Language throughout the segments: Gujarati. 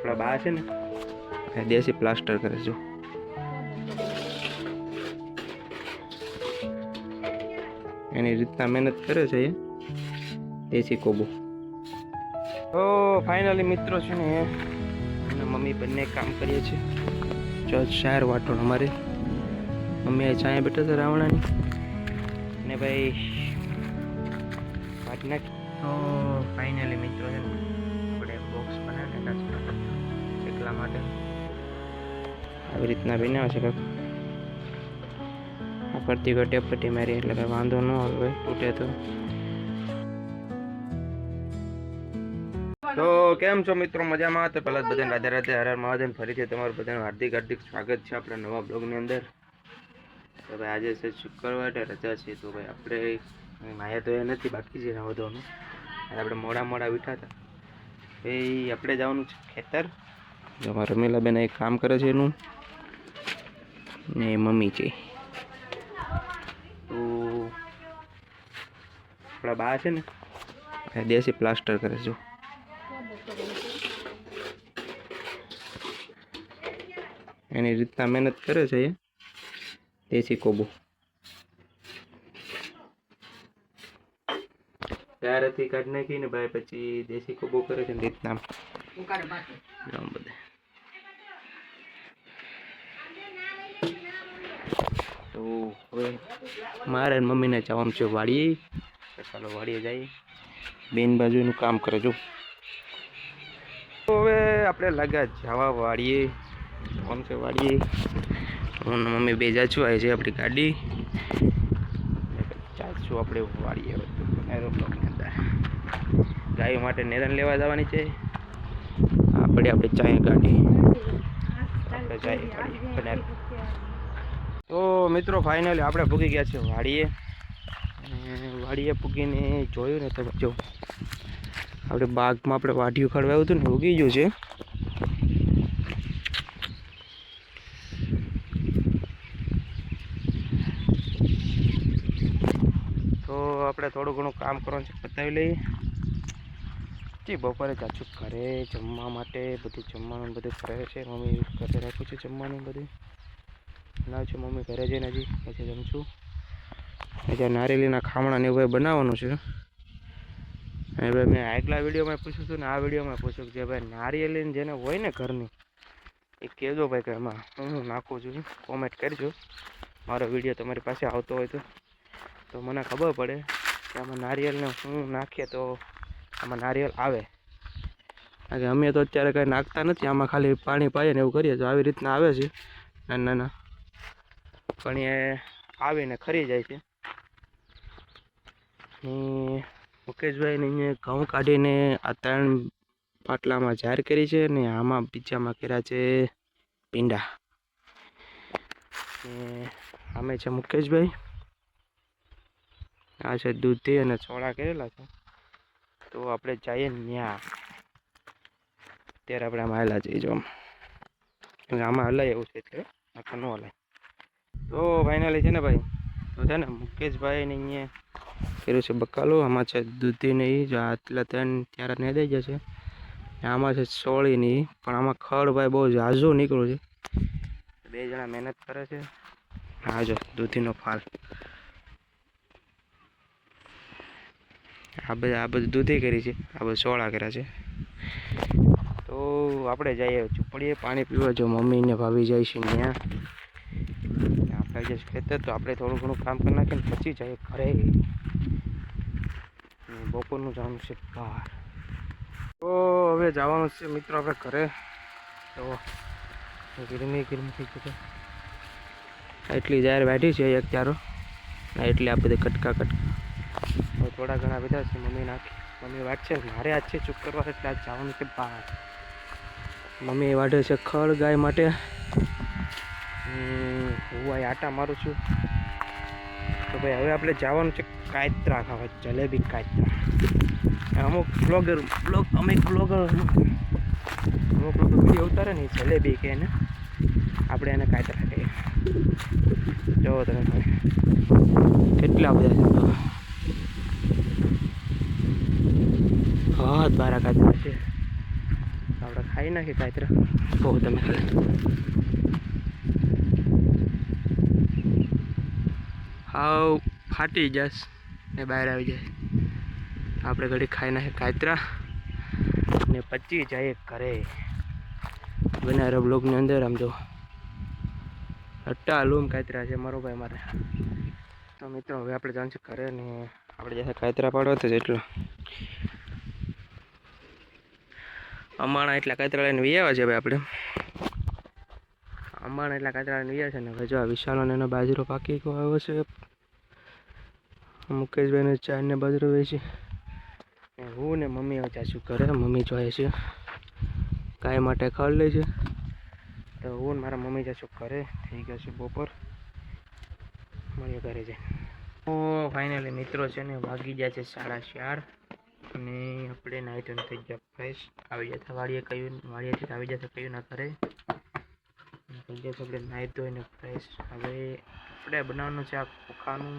આપણા બા છે ને દેશી પ્લાસ્ટર કરે છે. એની રીતના મહેનત કરે છે એ દેશી કોબો. તો ફાઇનલી મિત્રો છે ને અને મમ્મી બંને કામ કરીએ છીએ. જો શાયર વાટો અમારે મમ્મી આ છાયા બેઠા છે રાવણાની ને ભાઈ વાટ નાખ. તો ફાઇનલી મિત્રો છે ને આપણે બોક્સ બનાવીને એટલા માટે આવી રીતના બનાવે છે કાંક. આ ફરતી ગટે પટ્ટી મારી એટલે કંઈ વાંધો ન આવે તૂટે તો. તો કેમ છો મિત્રો, મજામાં? તો પહેલાં બધાને રાધે રાધે, હર હર મહાદેવ. ફરીથી તમારું બધાનું હાર્દિક હાર્દિક સ્વાગત છે આપણા નવા બ્લોગની અંદર. તો ભાઈ આજે છે શુક્રવાર, રજા છે. તો ભાઈ આપણે માયા તો એ નથી, બાકી છે વધવાનું. આપણે મોડા ઉઠ્યા હતા ભાઈ. આપણે જવાનું છે ખેતર. જો અમારા રમીલાબેન એક કામ કરે છે એનું ને મમ્મી છે. તો આપણા બા છે ને દેશી પ્લાસ્ટર કરે છે. એની રીતના મહેનત કરે છે એ દેશી કોબો. ત્યારથી કાઢી નાખીને ભાઈ પછી દેશી કોબો કરે છે રીતના બધા. તો હવે મારે મમ્મીને જવાનું છે વાડીએ. ચાલો વાડીએ જઈએ. બેન બાજુ એનું કામ કરે જો. તો હવે આપણે લાગ્યા જવા વાડીએ. કોણ છે વાડીએ? હું મમ્મી બે જા છું. આવી છે આપણી ગાડી. ચાલશું આપણે વાડીએ. એરોપ્લેનની અંદર ગાયો માટે નેરણ લેવા જવાની છે. આપણે ચાય ગાડી આપણે જાય ગાડી. તો મિત્રો ફાઇનલી આપણે પૂગી ગયા છે વાડીએ. વાડીએ પૂગીને જોયું ને તો જો આપણે બાગમાં આપણે વાઢિયું ખડવાયું હતું ને ઉગી ગયું છે. તો આપણે થોડું ઘણું કામ કરવાનું છે, પતાવી લઈએ. જી બપોરે જાચું ઘરે જમવા માટે બધું જમવાનું બધું કરે છે. મમ્મી ઘરે રાખ્યું છે જમવાનું બધું ના છે. મમ્મી ઘરે જઈને હજી પછી જમશું. હજી નારિયેળીના ખામણા ને એવું બનાવવાનું છે. અને ભાઈ મેં આગલા વિડીયોમાં પૂછ્યું હતું ને આ વિડીયોમાં પૂછ્યું કે ભાઈ નારિયેળી જેને હોય ને ઘરની એ કહેજો ભાઈ કે એમાં હું નાખું છું. કોમેન્ટ કરજો. મારો વિડીયો તમારી પાસે આવતો હોય તો મને ખબર પડે કે આમાં નારિયેળને હું નાખીએ તો આમાં નારિયેળ આવે. કારણ કે અમે તો અત્યારે કંઈ નાખતા નથી. આમાં ખાલી પાણી પાઈએ ને એવું કરીએ તો આવી રીતના આવે છે નાના પણ એ આવીને ખરી જાય છે. મુકેશભાઈને અહીંયા ઘઉં કાઢીને આ 3 પાટલામાં જાહેર કરી છે ને આમાં બીજામાં કર્યા છે પીંડા. આમે છે મુકેશભાઈ. આ છે દૂધી અને છોડા કરેલા છે. તો આપણે જઈએ ન્યા. અત્યારે આપણે આમાં હાલા જઈએ જો આમાં હલાય એવું છે એટલે આખા ન હલાય. તો ફાઇનલી છે ને ભાઈ તો છે ને મુકેશભાઈને અહીંયા કર્યું છે બકાલો. આમાં છે દૂધી ને એ જો આટલા 3 ત્યારે ને દઈ જશે. આમાં છે સોળી ની પણ આમાં ખડ ભાઈ બહુ ઝાઝું નીકળ્યું છે. 2 જણા મહેનત કરે છે. હા જો દૂધીનો ફાલ આ બધું દૂધી કરી છે. આ બધું સોળા કર્યા છે. તો આપણે જઈએ ઝૂંપડીએ પાણી પીવા. જો મમ્મી ને ભાભી જાય છે ત્યાં. આપણે જે ખેતર તો આપણે થોડું ઘણું કામ કરી નાખીએ ને પછી જઈએ ઘરે. બપોરનું જવાનું છે બહાર. તો હવે જવાનું છે મિત્રો આપણે ઘરે. તો ગરમી થઈ ગઈ એટલી જાહેર બેઠી છે એક ચારો એટલે આ બધી કટકા થોડા ઘણા બધા છે. મમ્મી વાટ છે મારે આજ છે શુક્રવાર એટલે આજ જવાનું છે બહાર. મમ્મી વાઢે છે ખડ ગાય માટે. હું આ આટા મારું છું. તો ભાઈ હવે આપણે જવાનું છે કાયત્રા ખાવા. જલેબી કાયત્રા. અમુક બ્લોગર વિડીયો ઉતારે ને જલેબી કે એને આપણે એને કાયત્રા કહીએ. જોવો તમે કેટલા બધા છે. હાથ બારા કાયત્રા છે. આપણે ખાઈ નાખીએ કાતરા. બહુ તમે ખાલી હાવ ફાટી જશ ને બહાર આવી જાય. આપણે ઘડી ખાઈ નાખીએ કાતરા ને પછી જઈએ ઘરે. બનારો બ્લોગની અંદર આમ જો હટ્ટા લૂમ કાતરા છે મારો ભાઈ મારે. તો મિત્રો હવે આપણે જાણ છે ઘરે ને આપણે જશે કાતરા પાડવા તો જેટલું અંબાણા એટલા કાતરા લઈને વી આવ્યા છે ભાઈ. આપણે અંબાણા એટલા કાતરા લઈને વી આવ્યા છે ને હવે જો આ વિશાલ એનો બાજરો પાકી આવ્યો છે. મુકેશભાઈને ચાર ને બાજરો વેચી હું ને મમ્મી હવે જાશું ઘરે. મમ્મી જોઈએ છે ગાય માટે ખાડ લે છે તો હું ને મારા મમ્મી જશું ઘરે. થઈ ગયા છે બપોર. મળીએ ઘરે જઈને. તો ફાઇનલી મિત્રો છે ને વાગી ગયા છે 4:30 અને આપણે નાઈ ધોઈને થઈ ગયા ફ્રેશ. આવી જતા વાડીએથી આવી જશે કયું ના કરે થઈ ગયા છે આપણે નાઈ ધોઈને ફ્રેશ. હવે આપણે બનાવવાનું છે આ ખોખાનું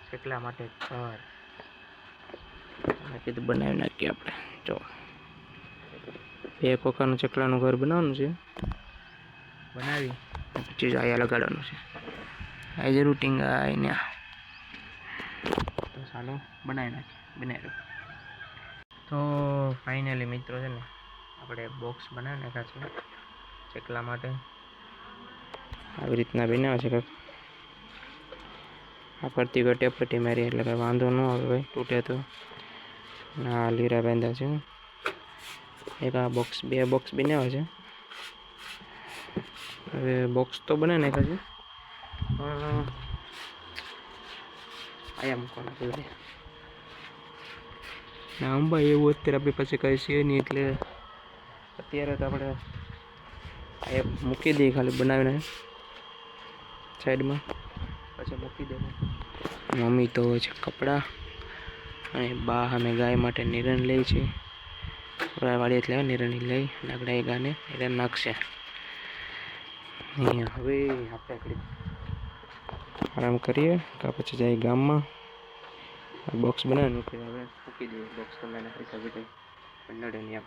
ચકલા માટે ઘર. કીધું બનાવી નાખીએ આપણે. જો 2 ખોખાનું ચકલાનું ઘર બનાવવાનું છે. બનાવી પછી આયા લગાડવાનું છે. આ જે રૂટિંગ આવીને તો ચાલો બનાવી નાખીએ. બનાવી તો ફાઇનલી મિત્રો છે ને આપણે બોક્સ બનાવી નાખ્યા છે ચકલા માટે. આવી રીતના બનાવે છે કાંઈક. આ ફરતી ગટે પટ્ટી મારી એટલે કાંઈ વાંધો ન આવે ભાઈ. તૂટે તો ના લીરા બાંધ્યા છે. એક આ બોક્સ 2 બોક્સ બનાવ્યા છે. હવે બોક્સ તો બનાવી નાખ્યા છે આયા મૂકવાના છે ના અંબા. એવું અત્યારે આપણી પાસે કંઈ છે નહીં એટલે અત્યારે તો આપણે આ મૂકી દઈએ ખાલી બનાવીને સાઈડમાં પછી મૂકી દેવું. મમ્મી તો છે કપડાં અને બા અમે ગાય માટે નિરણ લે છે. વાળી એટલે નિરણ લઈ લાકડા એ ગાને નિરણ નાખશે. હવે આપણે આગળ આરામ કરીએ કે પછી જાય ગામમાં. બોક્સ બનાવીને મૂકી હવે મૂકી દઈએ બોક્સ. તો મેં નાખી શકે નડે નહીં એમ.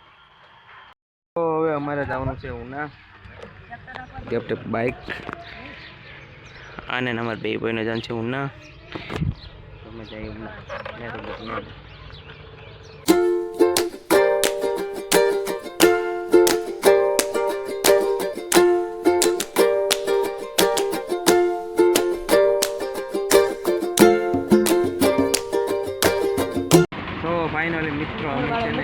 તો હવે અમારે જવાનું છે ઉના. ગિફ્ટ બાઇક આને અમારા 2 ભાઈનો જવાનું છે ઉના. તમે જઈએ ઉના. ફાઇનલી મિત્રો અમે છે ને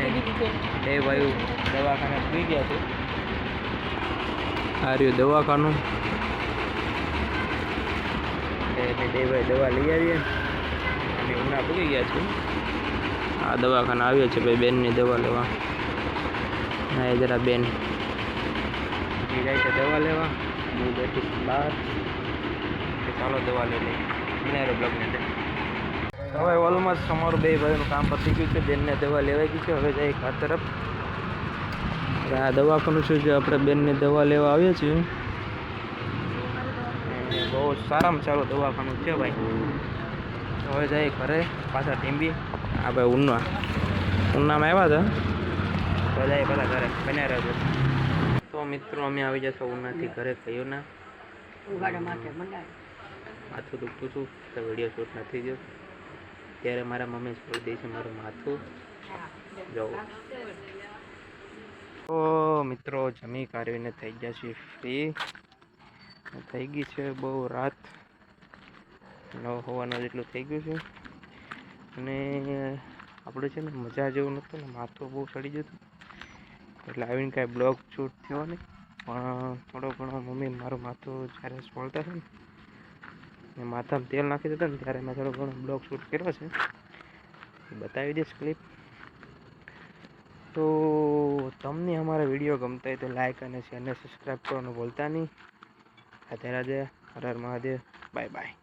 2 ભાઈઓ દવાખાને પી ગયા છે. આ રહ્યું દવાખાનું. 2 ભાઈ દવા લઈ આવીએ અને ઉના પૂગી ગયા છે. આ દવાખાના આવ્યા છે ભાઈ બેનની દવા લેવા. ના એ જરા બેન જાય છે દવા લેવા. હું બેઠી બહાર. ચાલો દવા લઈ લઈએ. બનાવેલો બ્લોગની અંદર હવે ઓલમોસ્ટ અમારું 2 ભાઈનું કામ પતી ગયું છે. બેનને દવા લેવાઈ ગઈ છે. હવે જાય ઘર તરફ. આ દવાખાનું છે જે આપણે બેનને દવા લેવા આવીએ છીએ. બહુ સારામાં સારું દવાખાનું છે ભાઈ. હવે જાય ઘરે પાછા ટીંબી. આ ભાઈ ઉનામાં આવ્યા હતા તો જાય પાછા ઘરે બન્યા રહેજો. તો મિત્રો અમે આવી જશો ઉનાથી ઘરે. કયો ના માથું દુખતું હતું તો વિડીયો શૂટ નથી થયો. ત્યારે મારા મમ્મી છોડી દે છે મારું માથું. જવું તો મિત્રો જમી કાઢીને થઈ ગયા છે ફ્રી. થઈ ગઈ છે બહુ રાત. 9 હોવાનું જેટલું થઈ ગયું છે. અને આપણે છે ને મજા જેવું નહોતું ને માથું બહુ ચડી જતું એટલે આવીને કાંઈ બ્લોગ શૂટ થયો નહીં. પણ થોડો ઘણો મમ્મી મારું માથું જ્યારે સોળતા છે ને માથામાં તેલ નાખી દેતા ને ત્યારે મેં થોડો ઘણો બ્લોગ શૂટ કર્યો છે. બતાવી દઈશ ક્લિપ. તો તમને અમારા વિડીયો ગમતા હોય તો લાઈક અને શેર અને સબસ્ક્રાઈબ કરવાનું ભૂલતા નહીં. રાધે રાધે. હર હર મહાદેવ. Bye by.